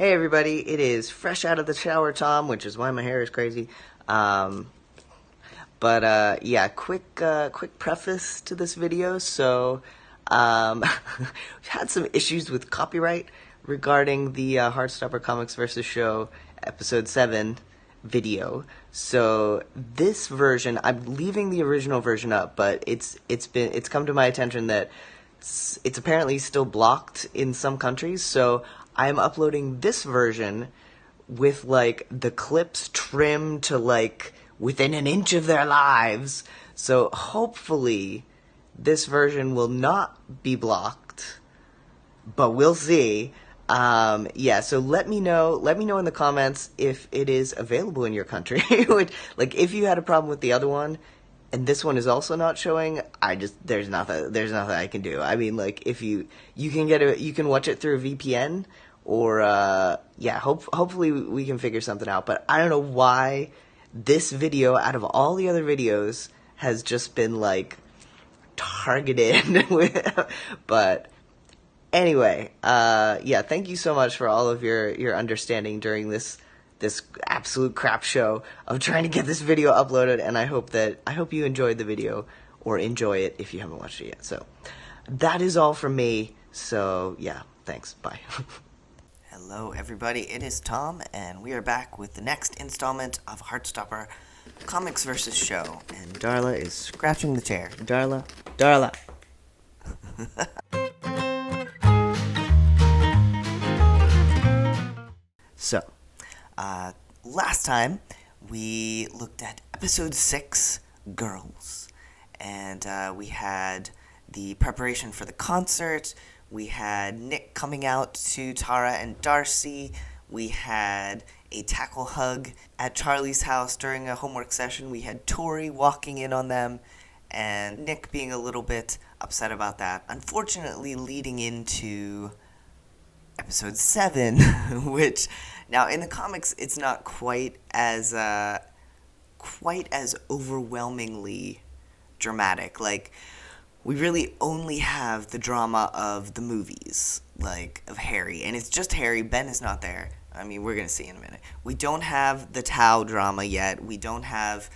Hey everybody, it is fresh out of the shower Tom, which is why my hair is crazy. Yeah, quick preface to this video. We've had some issues with copyright regarding the Heartstopper Comics vs. Show episode 7 video. So this version, I'm leaving the original version up, but it's come to my attention that it's apparently still blocked in some countries. So I'm uploading this version with like the clips trimmed to like within an inch of their lives. So hopefully this version will not be blocked, but we'll see. So let me know in the comments if it is available in your country. Like if you had a problem with the other one and this one is also not showing, there's nothing I can do. I mean, like if you can watch it through a VPN or hopefully we can figure something out. But I don't know why this video out of all the other videos has just been like targeted but anyway, thank you so much for all of your understanding during this absolute crap show of trying to get this video uploaded, and I hope you enjoyed the video, or enjoy it if you haven't watched it yet. So that is all from me. So yeah, thanks. Bye. Hello everybody, it is Tom, and we are back with the next installment of Heartstopper Comics vs. Show. And Darla is scratching the chair. Darla. So, last time we looked at episode 6, Girls, and we had the preparation for the concert. We had Nick coming out to Tara and Darcy. We had a tackle hug at Charlie's house during a homework session. We had Tori walking in on them, and Nick being a little bit upset about that. Unfortunately, leading into episode 7, which now in the comics it's not quite as overwhelmingly dramatic. Like, we really only have the drama of the movies, like of Harry, and it's just Harry. Ben is not there. I mean, we're gonna see in a minute. We don't have the Tao drama yet. We don't have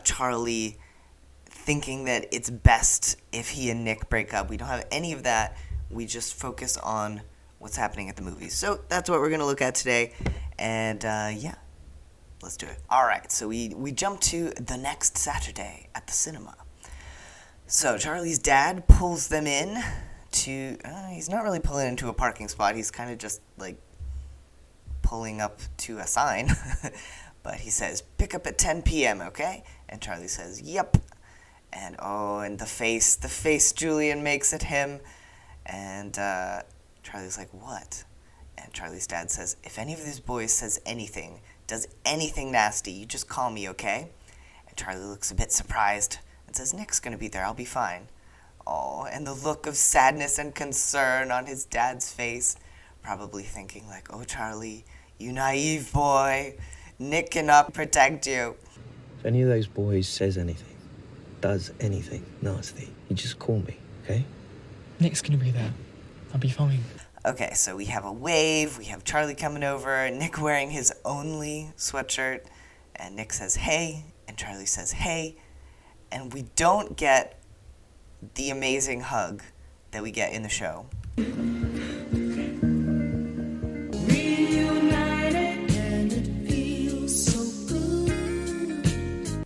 Charlie thinking that it's best if he and Nick break up. We don't have any of that. We just focus on what's happening at the movies. So that's what we're going to look at today. And let's do it. All right, so we jump to the next Saturday at the cinema. So Charlie's dad pulls them in to, he's not really pulling into a parking spot. He's kind of just like pulling up to a sign. But he says, pick up at 10 p.m., okay? And Charlie says, yep. And and the face Julian makes at him. And Charlie's like, what? And Charlie's dad says, if any of these boys does anything nasty, you just call me, okay? And Charlie looks a bit surprised and says, Nick's gonna be there, I'll be fine. Oh, and the look of sadness and concern on his dad's face, probably thinking like, oh, Charlie, you naive boy, Nick cannot protect you. If any of those boys does anything nasty, you just call me, okay? Nick's gonna be there. I'll be fine. Okay, so we have a wave, we have Charlie coming over, Nick wearing his only sweatshirt, and Nick says, hey, and Charlie says, hey, and we don't get the amazing hug that we get in the show.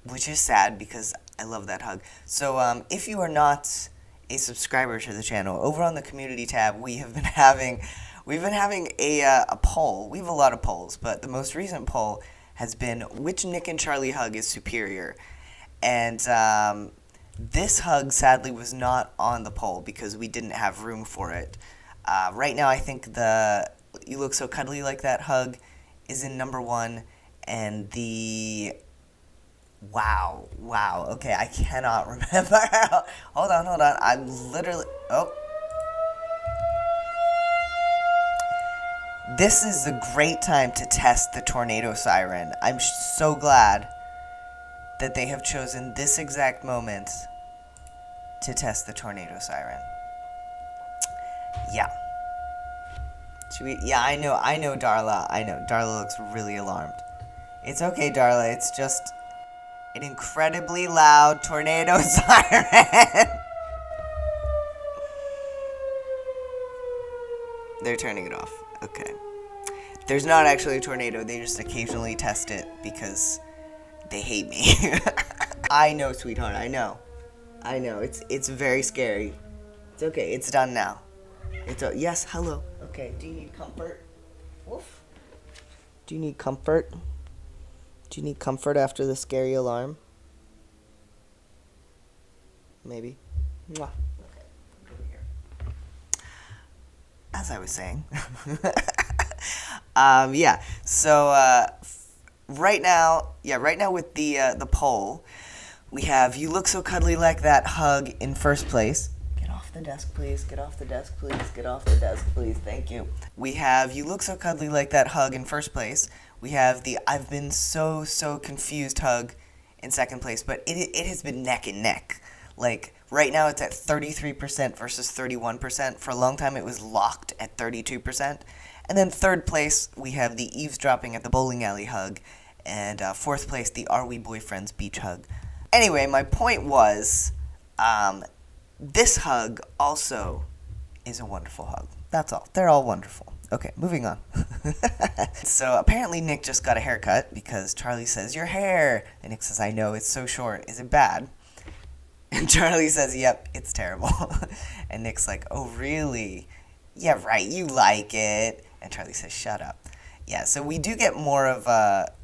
Which is sad because I love that hug. So if you are not a subscriber to the channel, over on the community tab, we've been having a poll. We have a lot of polls, but the most recent poll has been which Nick and Charlie hug is superior. And this hug sadly was not on the poll because we didn't have room for it. Right now I think the you look so cuddly like that hug is in number 1, and the Wow. Okay, I cannot remember. Hold on. I'm literally... Oh. This is a great time to test the tornado siren. I'm so glad that they have chosen this exact moment to test the tornado siren. Yeah. Yeah, I know, Darla. I know. Darla looks really alarmed. It's okay, Darla. It's just an incredibly loud tornado siren. They're turning it off. Okay. There's not actually a tornado. They just occasionally test it because they hate me. I know, sweetheart. I know. It's very scary. It's okay. It's done now. Yes, hello. Okay. Do you need comfort? Woof. Do you need comfort? Do you need comfort after the scary alarm? Maybe. Mwah. Okay. Over here. As I was saying. Yeah. So right now with the poll, we have "You look so cuddly like that" hug in first place. Get off the desk, please. Get off the desk, please. Get off the desk, please. Thank you. We have "You look so cuddly like that" hug in first place. We have the "I've been so confused" hug in second place, but it has been neck and neck. Like, right now it's at 33% versus 31%. For a long time it was locked at 32%. And then third place, we have the eavesdropping at the bowling alley hug. And fourth place, the "Are We Boyfriends" beach hug. Anyway, my point was, this hug also is a wonderful hug. That's all. They're all wonderful. Okay, moving on. So apparently Nick just got a haircut because Charlie says, "Your hair." And Nick says, "I know, it's so short. Is it bad?" And Charlie says, "Yep, it's terrible." And Nick's like, "Oh, really? Yeah, right, you like it." And Charlie says, "Shut up." Yeah, so we do get more of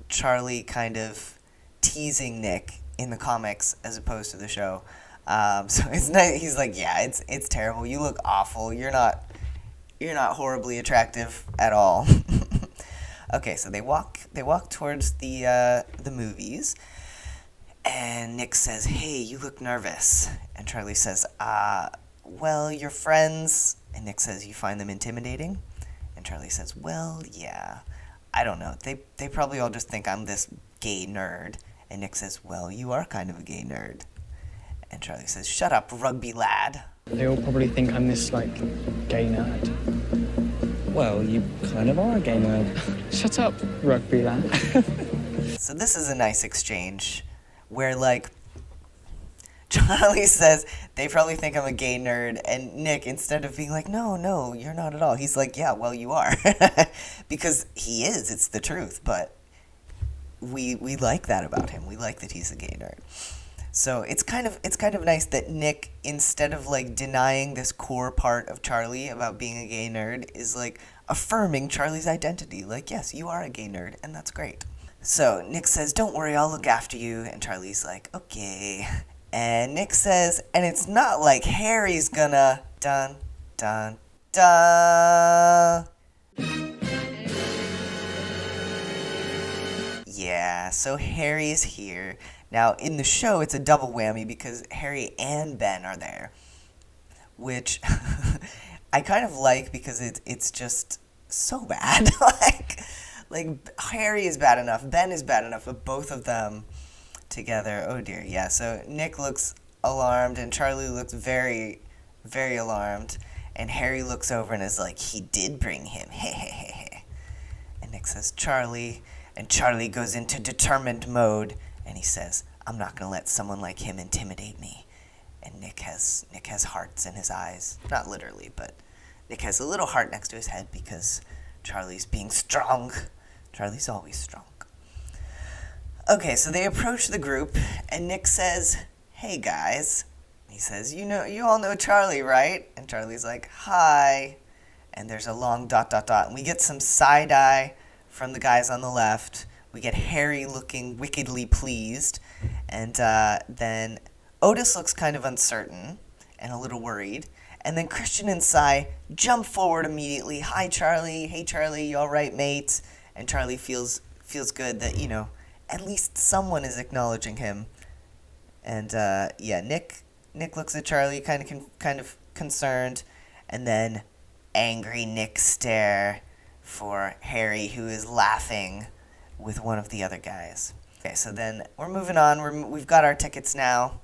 Charlie kind of teasing Nick in the comics as opposed to the show. So it's nice. He's like, "Yeah, it's terrible. You look awful. You're not horribly attractive at all." Okay, so they walk towards the movies. And Nick says, "Hey, you look nervous." And Charlie says, "Well, your friends." And Nick says, "You find them intimidating?" And Charlie says, "Well, yeah. I don't know. They probably all just think I'm this gay nerd." And Nick says, "Well, you are kind of a gay nerd." And Charlie says, "Shut up, rugby lad." They all probably think I'm this, like, gay nerd. Well, you kind of are a gay nerd. Shut up, rugby lad. So this is a nice exchange where, like, Charlie says, "They probably think I'm a gay nerd," and Nick, instead of being like, no, you're not at all, he's like, "Yeah, well, you are." Because he is, it's the truth, but we like that about him. We like that he's a gay nerd. So it's kind of nice that Nick, instead of like denying this core part of Charlie about being a gay nerd, is like affirming Charlie's identity. Like, yes, you are a gay nerd, and that's great. So Nick says, "Don't worry, I'll look after you." And Charlie's like, "Okay." And Nick says, "And it's not like Harry's gonna dun dun dun." Yeah, so Harry is here. Now, in the show, it's a double whammy because Harry and Ben are there, which I kind of like because it's just so bad. like Harry is bad enough, Ben is bad enough, but both of them together, oh dear. Yeah, so Nick looks alarmed and Charlie looks very, very alarmed, and Harry looks over and is like, "He did bring him, hey. And Nick says, "Charlie," and Charlie goes into determined mode, and he says, "I'm not going to let someone like him intimidate me." And Nick has hearts in his eyes. Not literally, but Nick has a little heart next to his head because Charlie's being strong. Charlie's always strong. Okay, so they approach the group, and Nick says, "Hey, guys." He says, "You all know Charlie, right?" And Charlie's like, "Hi." And there's a long ... And we get some side-eye from the guys on the left. We get Harry looking wickedly pleased. And then Otis looks kind of uncertain and a little worried. And then Christian and Cy jump forward immediately. "Hi, Charlie. Hey, Charlie. You all right, mate?" And Charlie feels good that, at least someone is acknowledging him. And, Nick looks at Charlie kind of concerned. And then angry Nick stare for Harry, who is laughing with one of the other guys. Okay, so then we're moving on. We've got our tickets now.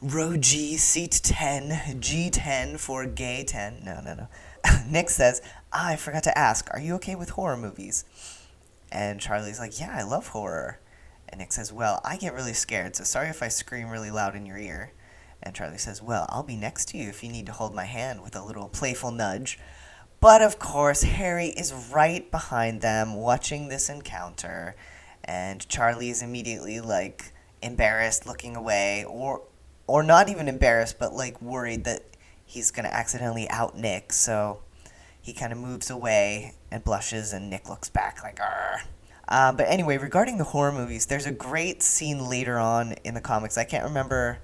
Row G, seat 10, G10 for gay 10. No. Nick says, I forgot to ask, are you okay with horror movies? And Charlie's like, yeah, I love horror. And Nick says, well, I get really scared, so sorry if I scream really loud in your ear. And Charlie says, well, I'll be next to you if you need to hold my hand, with a little playful nudge. But of course, Harry is right behind them watching this encounter. And Charlie is immediately, like, embarrassed, looking away. Or not even embarrassed, but, like, worried that he's going to accidentally out Nick. So he kind of moves away and blushes, and Nick looks back like, argh. But anyway, regarding the horror movies, there's a great scene later on in the comics. I can't remember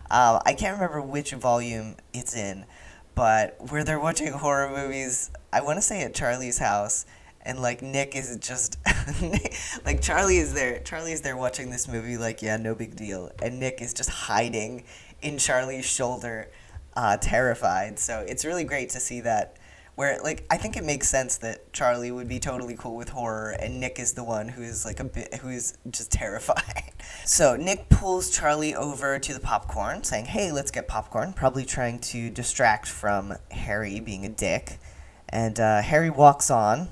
which volume it's in, but where they're watching horror movies, I want to say at Charlie's house, and like Nick is just like Charlie is there watching this movie like, yeah, no big deal, and Nick is just hiding in Charlie's shoulder, terrified. So it's really great to see that. Where, like, I think it makes sense that Charlie would be totally cool with horror, and Nick is the one who is just terrified. So Nick pulls Charlie over to the popcorn, saying, hey, let's get popcorn, probably trying to distract from Harry being a dick. And Harry walks on,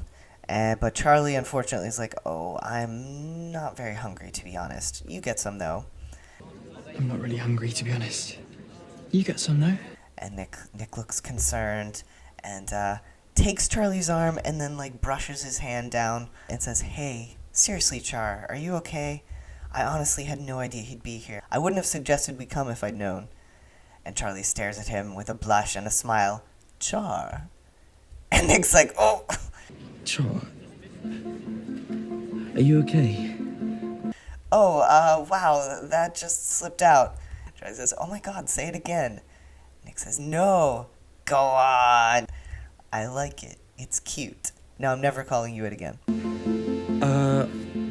but Charlie, unfortunately, is like, oh, I'm not very hungry, to be honest. You get some, though. I'm not really hungry, to be honest. You get some, though. And Nick looks concerned, and takes Charlie's arm and then, like, brushes his hand down and says, hey, seriously, Char, are you okay? I honestly had no idea he'd be here. I wouldn't have suggested we come if I'd known. And Charlie stares at him with a blush and a smile. Char. And Nick's like, oh. Char, are you okay? Oh, wow, that just slipped out. Charlie says, oh my god, say it again. Nick says, no. Go on. I like it. It's cute. No, I'm never calling you it again.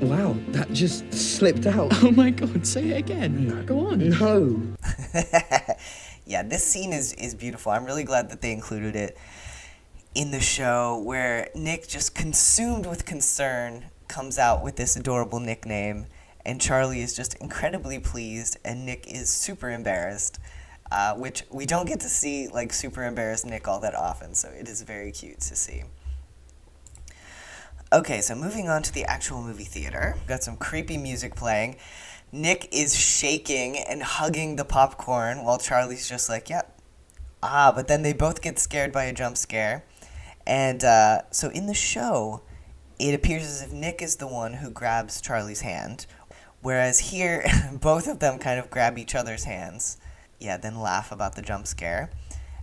Wow, that just slipped out. Oh my god, say it again. No. Go on. No. Yeah, this scene is beautiful. I'm really glad that they included it in the show, where Nick, just consumed with concern, comes out with this adorable nickname, and Charlie is just incredibly pleased, and Nick is super embarrassed. Which we don't get to see, like, super embarrassed Nick all that often, so it is very cute to see. Okay, so moving on to the actual movie theater. We've got some creepy music playing. Nick is shaking and hugging the popcorn while Charlie's just like, yep. But then they both get scared by a jump scare. And so in the show, it appears as if Nick is the one who grabs Charlie's hand, whereas here, both of them kind of grab each other's hands. Yeah, then laugh about the jump scare.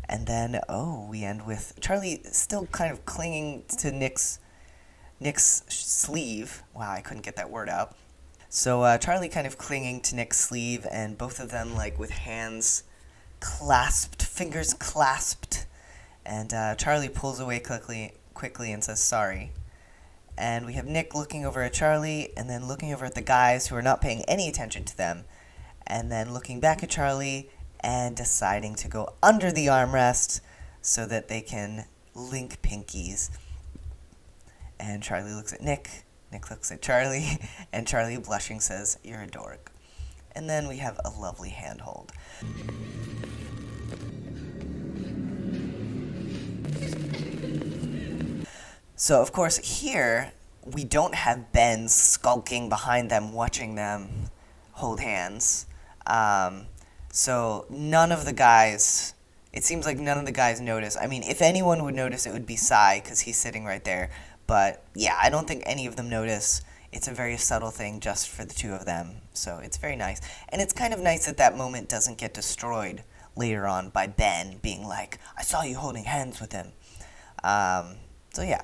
And then, we end with Charlie still kind of clinging to Nick's sleeve. Wow, I couldn't get that word out. So Charlie kind of clinging to Nick's sleeve, and both of them, like, with hands clasped, fingers clasped. And Charlie pulls away quickly and says sorry. And we have Nick looking over at Charlie, and then looking over at the guys who are not paying any attention to them. And then looking back at Charlie and deciding to go under the armrest so that they can link pinkies. And Charlie looks at Nick, Nick looks at Charlie, and Charlie, blushing, says, you're a dork. And then we have a lovely handhold. So, of course, here, we don't have Ben skulking behind them, watching them hold hands. So none of the guys, it seems like none of the guys notice. I mean, if anyone would notice, it would be Sai, because he's sitting right there. But yeah, I don't think any of them notice. It's a very subtle thing just for the two of them. So it's very nice. And it's kind of nice that that moment doesn't get destroyed later on by Ben being like, I saw you holding hands with him. So yeah.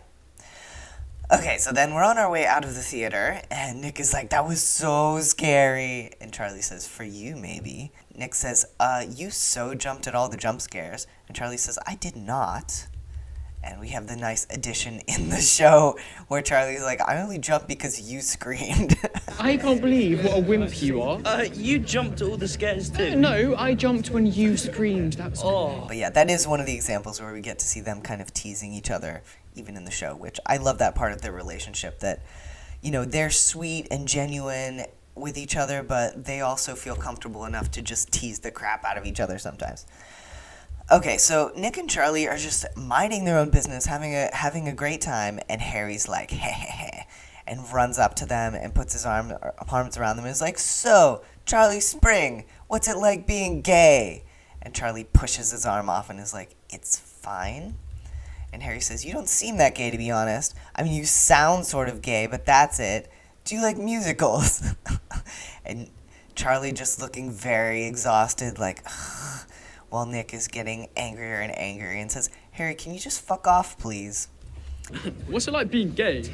Okay, so then we're on our way out of the theater, and Nick is like, that was so scary. And Charlie says, for you, maybe. Nick says, you so jumped at all the jump scares. And Charlie says, I did not. And we have the nice addition in the show where Charlie's like, I only jumped because you screamed. I can't believe what a wimp you are. You jumped at all the scares too. No, I jumped when you screamed. That's But yeah, that is one of the examples where we get to see them kind of teasing each other, even in the show, which I love that part of their relationship, that, you know, they're sweet and genuine with each other, but they also feel comfortable enough to just tease the crap out of each other sometimes. Okay, so Nick and Charlie are just minding their own business, having a great time, and Harry's like, heh heh heh, and runs up to them and puts his arms around them and is like, so, Charlie Spring, what's it like being gay? And Charlie pushes his arm off and is like, it's fine. And Harry says, you don't seem that gay, to be honest. I mean, you sound sort of gay, but that's it. Do you like musicals? And Charlie just looking very exhausted, like, ugh, while Nick is getting angrier and angrier and says, Harry, can you just fuck off, please? What's it like being gay?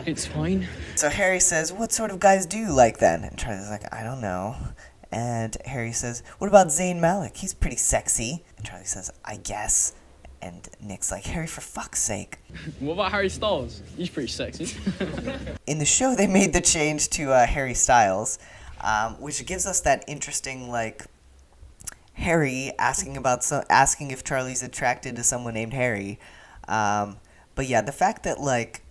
It's fine. So Harry says, what sort of guys do you like then? And Charlie's like, I don't know. And Harry says, what about Zayn Malik? He's pretty sexy. And Charlie says, I guess. And Nick's like, Harry, for fuck's sake. What about Harry Styles? He's pretty sexy. In the show, they made the change to Harry Styles, which gives us that interesting, like, Harry asking if Charlie's attracted to someone named Harry. But yeah, the fact that, like,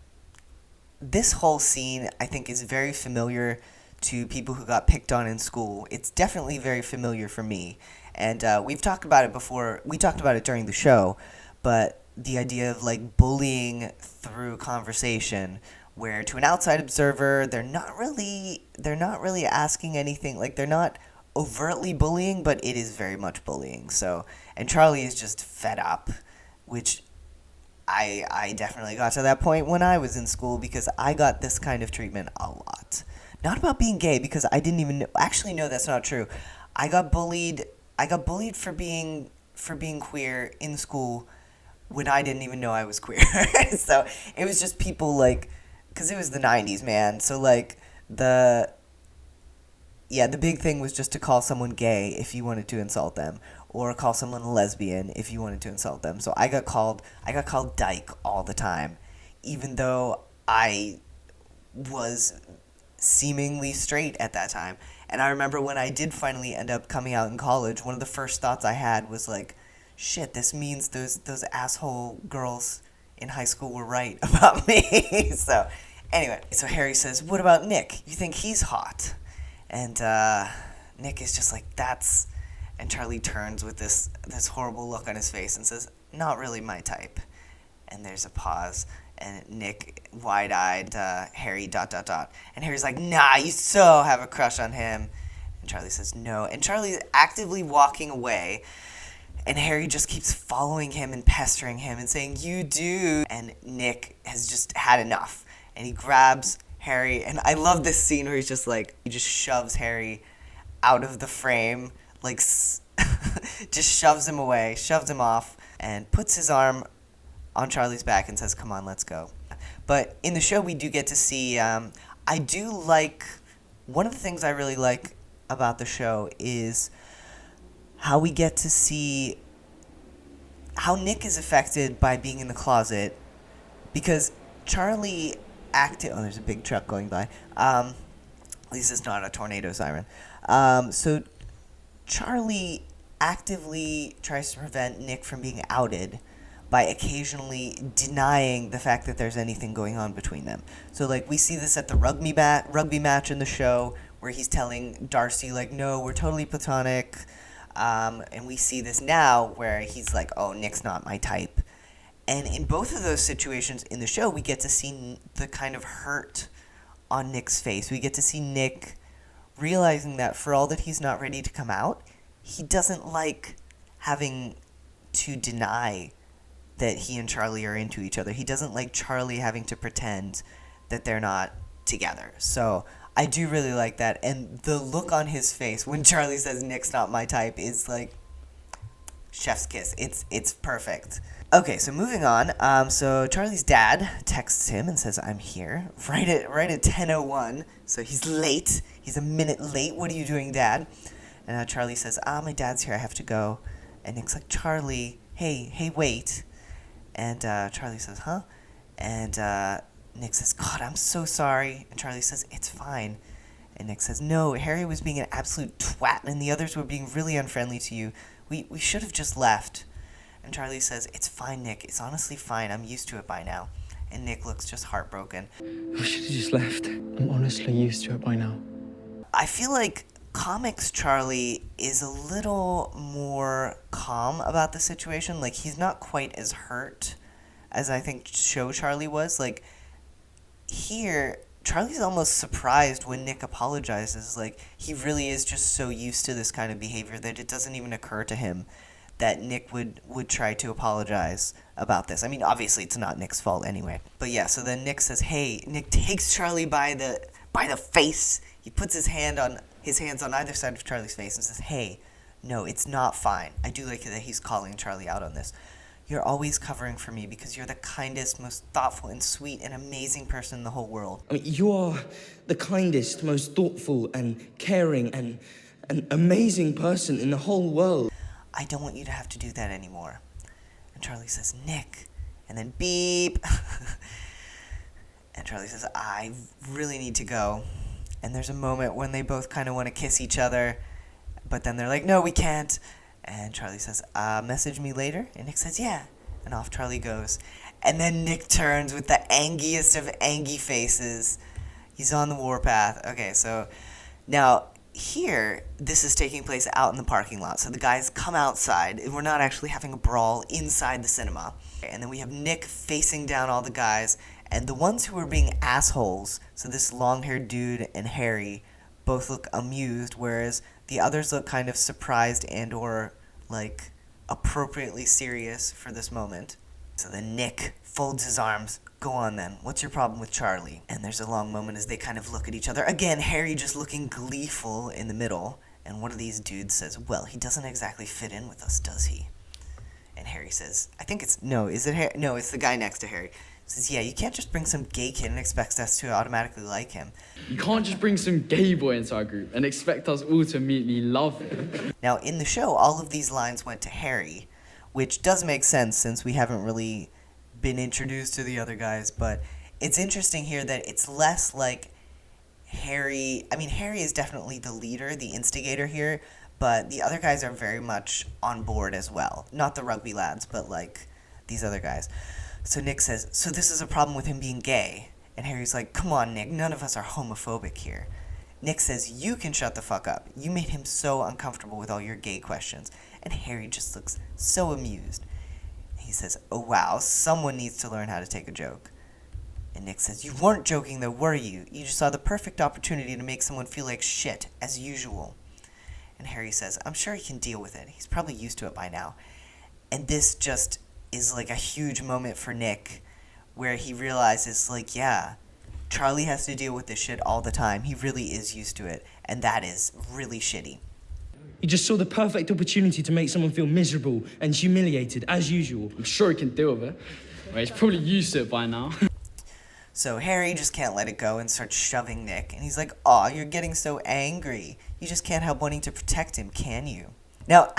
this whole scene, I think, is very familiar to people who got picked on in school. It's definitely very familiar for me. And we've talked about it before. We talked about it during the show. But the idea of, like, bullying through conversation, where to an outside observer, they're not really asking anything. Like, they're not overtly bullying, but it is very much bullying. So, and Charlie is just fed up, which I definitely got to that point when I was in school, because I got this kind of treatment a lot. Not about being gay, because I didn't even know. Actually, no, that's not true. I got bullied for being queer in school when I didn't even know I was queer. So it was just people, like, because it was the 90s, man. So, like, the big thing was just to call someone gay if you wanted to insult them, or call someone lesbian if you wanted to insult them. So I got called dyke all the time, even though I was seemingly straight at that time. And I remember when I did finally end up coming out in college, one of the first thoughts I had was like, shit, this means those asshole girls in high school were right about me. So anyway, so Harry says, what about Nick? You think he's hot? And Nick is just like, that's... And Charlie turns with this horrible look on his face and says, not really my type. And there's a pause. And Nick, wide-eyed, Harry, ... And Harry's like, nah, you so have a crush on him. And Charlie says, no. And Charlie's actively walking away. And Harry just keeps following him and pestering him and saying, you do. And Nick has just had enough. And he grabs Harry. And I love this scene where he's just like, he just shoves Harry out of the frame. Like, just shoves him away, shoves him off, and puts his arm on Charlie's back and says, come on, let's go. But in the show, we do get to see, I do like, one of the things I really like about the show is how we get to see how Nick is affected by being in the closet, because Charlie acted... Oh, there's a big truck going by. At least it's not a tornado siren. So Charlie actively tries to prevent Nick from being outed by occasionally denying the fact that there's anything going on between them. So, like, we see this at the rugby match in the show, where he's telling Darcy, like, no, we're totally platonic. And we see this now where he's like, oh, Nick's not my type. And in both of those situations in the show, we get to see the kind of hurt on Nick's face. We get to see Nick realizing that for all that he's not ready to come out, he doesn't like having to deny that he and Charlie are into each other. He doesn't like Charlie having to pretend that they're not together. So I do really like that. And the look on his face when Charlie says Nick's not my type is like chef's kiss. It's perfect. Okay, so moving on. So Charlie's dad texts him and says, I'm here. Right at 10:01. So he's late. He's a minute late. What are you doing, Dad? And Charlie says, my dad's here. I have to go. And Nick's like, Charlie, hey, wait. And Charlie says, huh? And Nick says, God, I'm so sorry. And Charlie says, it's fine. And Nick says, no, Harry was being an absolute twat, and the others were being really unfriendly to you. We should have just left. And Charlie says, it's fine, Nick. It's honestly fine. I'm used to it by now. And Nick looks just heartbroken. We should have just left. I'm honestly used to it by now. I feel like comics Charlie is a little more calm about the situation. Like, he's not quite as hurt as I think show Charlie was. Like, here, Charlie's almost surprised when Nick apologizes. Like, he really is just so used to this kind of behavior that it doesn't even occur to him that Nick would try to apologize about this. I mean, obviously it's not Nick's fault anyway. But yeah, so then Nick says, hey, Nick takes Charlie by the face. He puts his hands on either side of Charlie's face and says, hey, no, it's not fine. I do like that he's calling Charlie out on this. You're always covering for me because you're the kindest, most thoughtful and sweet and amazing person in the whole world. I mean, you are the kindest, most thoughtful and caring and an amazing person in the whole world. I don't want you to have to do that anymore. And Charlie says, Nick. And then beep. And Charlie says, I really need to go. And there's a moment when they both kind of want to kiss each other. But then they're like, no, we can't. And Charlie says, message me later? And Nick says, yeah. And off Charlie goes. And then Nick turns with the angiest of angy faces. He's on the warpath. Okay, so now here, this is taking place out in the parking lot. So the guys come outside. We're not actually having a brawl inside the cinema. And then we have Nick facing down all the guys. And the ones who are being assholes, so this long-haired dude and Harry, both look amused, whereas the others look kind of surprised and or, like, appropriately serious for this moment. So then Nick folds his arms. Go on then. What's your problem with Charlie? And there's a long moment as they kind of look at each other. Again, Harry just looking gleeful in the middle. And one of these dudes says, well, he doesn't exactly fit in with us, does he? And Harry says, I think it's, no, is it Harry? No, it's the guy next to Harry. Says, yeah, you can't just bring some gay kid and expect us to automatically like him. You can't just bring some gay boy into our group and expect us all to immediately love him. Now, in the show, all of these lines went to Harry, which does make sense since we haven't really been introduced to the other guys, but it's interesting here that it's less like Harry. I mean, Harry is definitely the leader, the instigator here, but the other guys are very much on board as well. Not the rugby lads, but like these other guys. So Nick says, so this is a problem with him being gay. And Harry's like, come on, Nick, none of us are homophobic here. Nick says, you can shut the fuck up. You made him so uncomfortable with all your gay questions. And Harry just looks so amused. He says, oh wow, someone needs to learn how to take a joke. And Nick says, you weren't joking though, were you? You just saw the perfect opportunity to make someone feel like shit, as usual. And Harry says, I'm sure he can deal with it. He's probably used to it by now. And this just is like a huge moment for Nick where he realizes, like, yeah, Charlie has to deal with this shit all the time. He really is used to it, and that is really shitty. He just saw the perfect opportunity to make someone feel miserable and humiliated, as usual. I'm sure he can deal with it. Well, he's probably used to it by now. So Harry just can't let it go and starts shoving Nick, and he's like, aw, you're getting so angry. You just can't help wanting to protect him, can you? Now,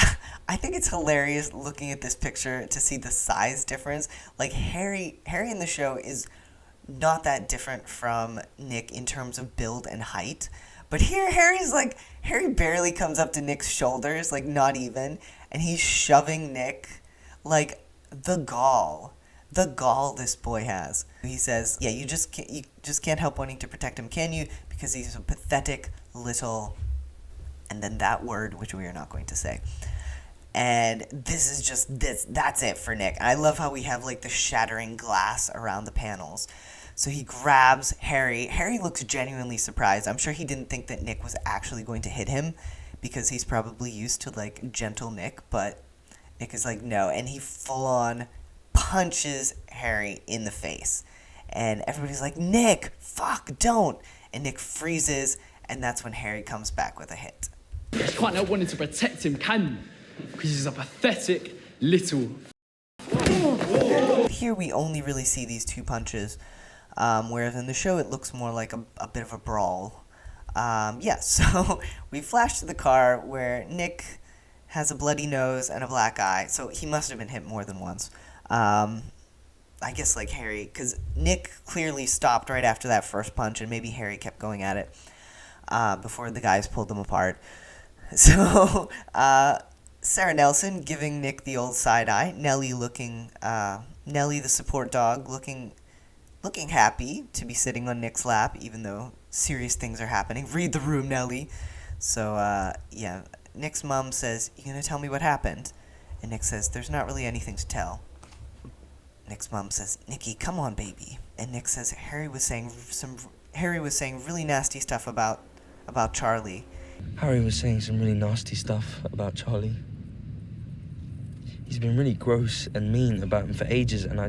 I think it's hilarious looking at this picture to see the size difference. Like, Harry in the show is not that different from Nick in terms of build and height. But here, Harry barely comes up to Nick's shoulders, like, not even. And he's shoving Nick, like, the gall this boy has. He says, yeah, you just can't help wanting to protect him, can you? Because he's a pathetic little... and then that word, which we are not going to say. And this is just that's it for Nick. I love how we have like the shattering glass around the panels. So he grabs Harry. Harry looks genuinely surprised. I'm sure he didn't think that Nick was actually going to hit him because he's probably used to like gentle Nick, but Nick is like, no, and he full on punches Harry in the face. And everybody's like, Nick, fuck, don't. And Nick freezes, and that's when Harry comes back with a hit. You can't help wanting to protect him, can you? Because he's a pathetic little... Here we only really see these two punches, whereas in the show it looks more like a bit of a brawl. So we flash to the car where Nick has a bloody nose and a black eye, so he must have been hit more than once. I guess like Harry, because Nick clearly stopped right after that first punch, and maybe Harry kept going at it before the guys pulled them apart. So, Sarah Nelson giving Nick the old side eye. Nellie the support dog, looking happy to be sitting on Nick's lap, even though serious things are happening. Read the room, Nellie. So, yeah, Nick's mom says, "You gonna tell me what happened?" And Nick says, "There's not really anything to tell." Nick's mom says, "Nicky, come on, baby." And Nick says, Harry was saying really nasty stuff about Charlie. Harry was saying some really nasty stuff about Charlie. He's been really gross and mean about him for ages, and I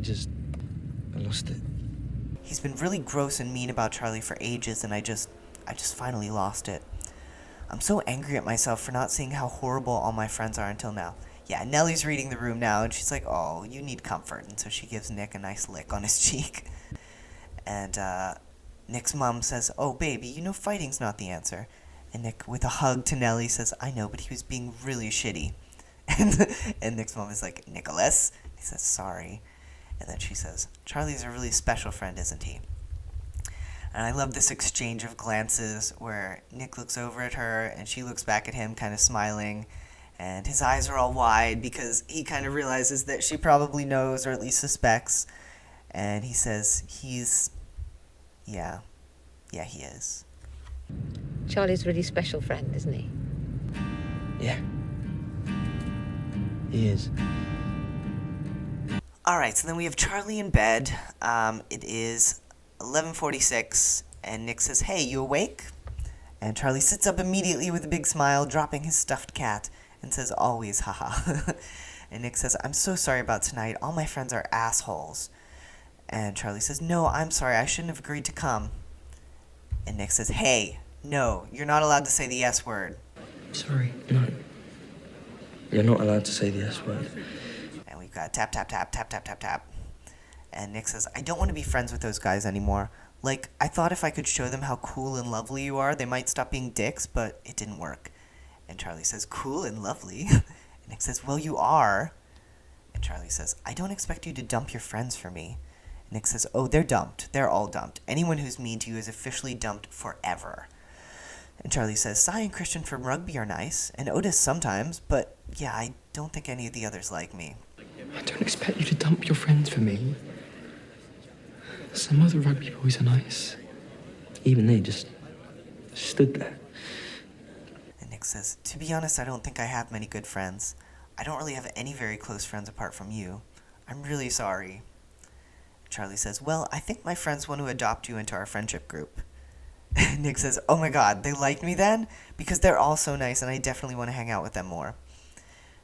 lost it. He's been really gross and mean about Charlie for ages, and I just finally lost it. I'm so angry at myself for not seeing how horrible all my friends are until now. Yeah, Nellie's reading the room now, and she's like, "Oh, you need comfort." And so she gives Nick a nice lick on his cheek. And Nick's mom says, "Oh, baby, you know fighting's not the answer." And Nick, with a hug to Nellie, says, "I know, but he was being really shitty." And Nick's mom is like, "Nicholas?" He says, "Sorry." And then she says, "Charlie's a really special friend, isn't he?" And I love this exchange of glances where Nick looks over at her and she looks back at him kind of smiling. And his eyes are all wide because he kind of realizes that she probably knows or at least suspects. And he says yeah, he is. Charlie's a really special friend, isn't he? Yeah. He is. Alright, so then we have Charlie in bed. It is 11:46, and Nick says, "Hey, you awake?" And Charlie sits up immediately with a big smile, dropping his stuffed cat, and says, "Always, haha." And Nick says, "I'm so sorry about tonight. All my friends are assholes." And Charlie says, "No, I'm sorry. I shouldn't have agreed to come." And Nick says, "Hey, no, you're not allowed to say the S word." Sorry. No. You're not allowed to say the S word. And we've got tap, tap, tap, tap, tap, tap, tap. And Nick says, "I don't want to be friends with those guys anymore. Like, I thought if I could show them how cool and lovely you are, they might stop being dicks, but it didn't work." And Charlie says, "Cool and lovely?" And Nick says, "Well, you are." And Charlie says, "I don't expect you to dump your friends for me." And Nick says, "Oh, they're dumped. They're all dumped. Anyone who's mean to you is officially dumped forever." And Charlie says, "Cy and Christian from rugby are nice, and Otis sometimes, but yeah, I don't think any of the others like me." I don't expect you to dump your friends for me. Some other rugby boys are nice. Even they just stood there. And Nick says, "To be honest, I don't think I have many good friends. I don't really have any very close friends apart from you. I'm really sorry." Charlie says, "Well, I think my friends want to adopt you into our friendship group." And Nick says, "Oh my god, they like me then? Because they're all so nice and I definitely want to hang out with them more."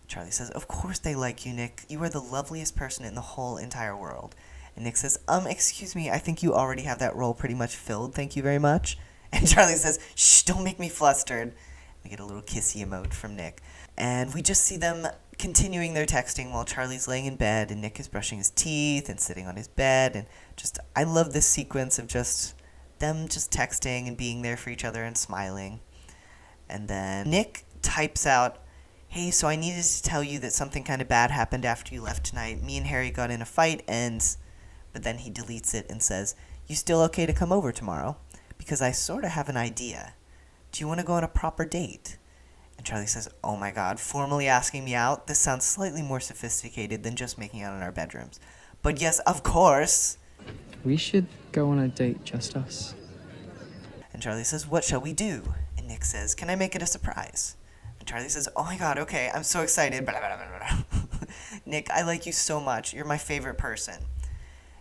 Charlie says, "Of course they like you, Nick. You are the loveliest person in the whole entire world." And Nick says, "Excuse me, I think you already have that role pretty much filled, thank you very much." And Charlie says, "Shh, don't make me flustered." We get a little kissy emote from Nick. And we just see them continuing their texting while Charlie's laying in bed and Nick is brushing his teeth and sitting on his bed. And I love this sequence of just them just texting and being there for each other and smiling. And then Nick types out, "Hey, so I needed to tell you that something kind of bad happened after you left tonight. Me and Harry got in a fight and..." But then he deletes it and says, "You still okay to come over tomorrow? Because I sort of have an idea. Do you want to go on a proper date?" And Charlie says, "Oh my god, formally asking me out? This sounds slightly more sophisticated than just making out in our bedrooms. But yes, of course." We should go on a date, just us. And Charlie says, "What shall we do?" And Nick says, "Can I make it a surprise?" And Charlie says, "Oh my god, okay, I'm so excited." Blah, blah, blah, blah. "Nick, I like you so much. You're my favorite person."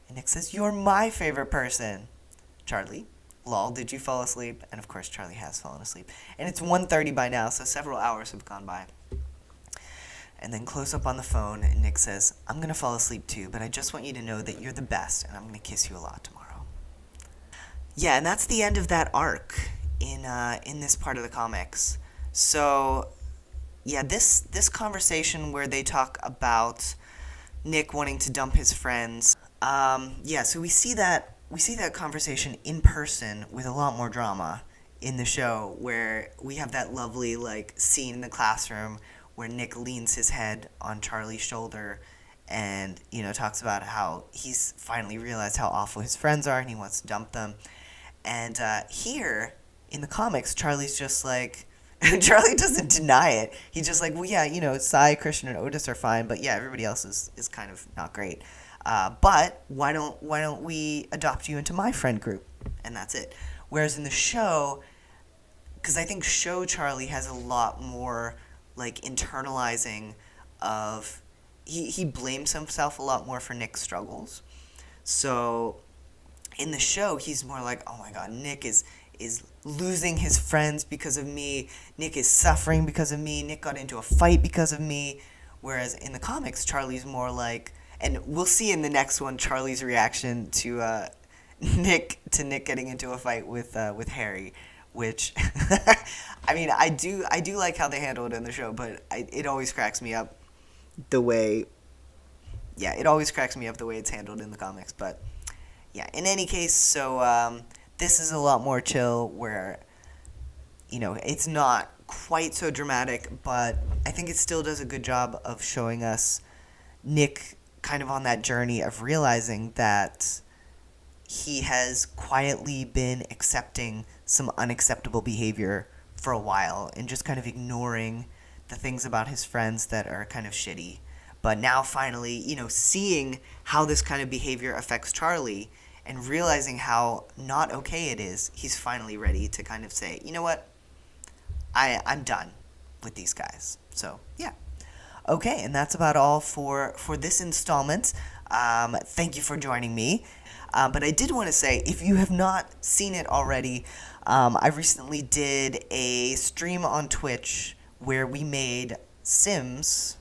And Nick says, "You're my favorite person." Charlie, lol, did you fall asleep? And of course, Charlie has fallen asleep. And it's 1:30 by now, so several hours have gone by. And then close up on the phone, and Nick says, "I'm going to fall asleep too, but I just want you to know that you're the best, and I'm going to kiss you a lot tomorrow." Yeah, and that's the end of that arc in this part of the comics. So, yeah, this conversation where they talk about Nick wanting to dump his friends, so we see that conversation in person with a lot more drama in the show, where we have that lovely scene in the classroom where Nick leans his head on Charlie's shoulder and talks about how he's finally realized how awful his friends are and he wants to dump them. And here in the comics, Charlie's just like Charlie doesn't deny it. He's just like, "Well, yeah, Cy, Christian, and Otis are fine, but yeah, everybody else is kind of not great. But why don't we adopt you into my friend group?" And that's it. Whereas in the show, because I think show Charlie has a lot more, like, internalizing of, he blames himself a lot more for Nick's struggles. So in the show, he's more like, oh my god, Nick is losing his friends because of me. Nick is suffering because of me. Nick got into a fight because of me. Whereas in the comics, Charlie's more like, and we'll see in the next one, Charlie's reaction to Nick getting into a fight with Harry, which I mean, I do like how they handle it in the show, but it always cracks me up the way, it always cracks me up the way it's handled in the comics. But yeah, in any case, so this is a lot more chill, where, you know, it's not quite so dramatic, but I think it still does a good job of showing us Nick kind of on that journey of realizing that he has quietly been accepting some unacceptable behavior for a while and just kind of ignoring the things about his friends that are kind of shitty. But now finally, you know, seeing how this kind of behavior affects Charlie and realizing how not okay it is, he's finally ready to kind of say, you know what, I'm done with these guys. So, yeah. Okay, and that's about all for this installment. Thank you for joining me. But I did want to say, if you have not seen it already, I recently did a stream on Twitch where we made Sims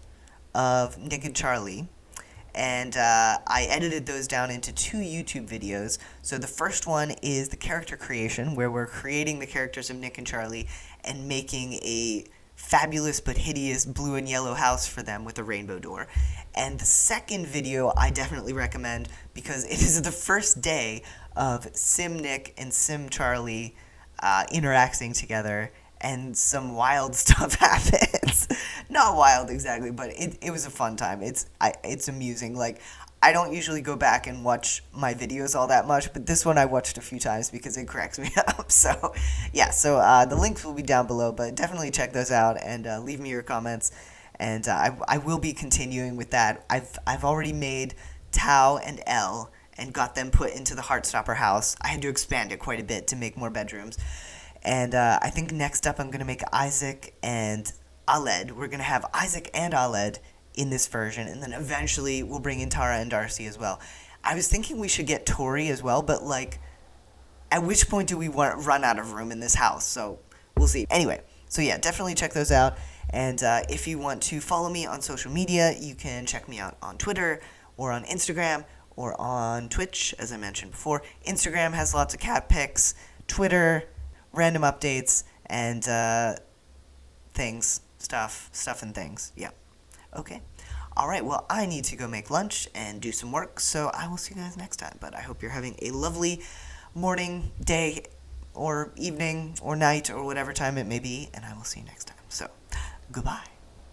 of Nick and Charlie. And I edited those down into 2 YouTube videos. So the first one is the character creation, where we're creating the characters of Nick and Charlie and making a fabulous but hideous blue and yellow house for them with a rainbow door. And the second video I definitely recommend, because it is the first day of Sim Nick and Sim Charlie interacting together, and some wild stuff happens. Not wild exactly, but it was a fun time. It's amusing. Like, I don't usually go back and watch my videos all that much, but this one I watched a few times because it cracks me up. So, yeah, so the links will be down below, but definitely check those out and leave me your comments. And I will be continuing with that. I've already made Tao and Elle and got them put into the Heartstopper house. I had to expand it quite a bit to make more bedrooms. And I think next up I'm going to make Isaac and Aled. We're going to have Isaac and Aled in this version, and then eventually we'll bring in Tara and Darcy as well. I was thinking we should get Tori as well, but, like, at which point do we run out of room in this house? So we'll see. Anyway, so yeah, definitely check those out. And if you want to follow me on social media, you can check me out on Twitter or on Instagram or on Twitch, as I mentioned before. Instagram has lots of cat pics. Twitter, random updates, and stuff and things. Yeah. Okay. All right, well, I need to go make lunch and do some work, so I will see you guys next time. But I hope you're having a lovely morning, day, or evening, or night, or whatever time it may be, and I will see you next time. So, goodbye.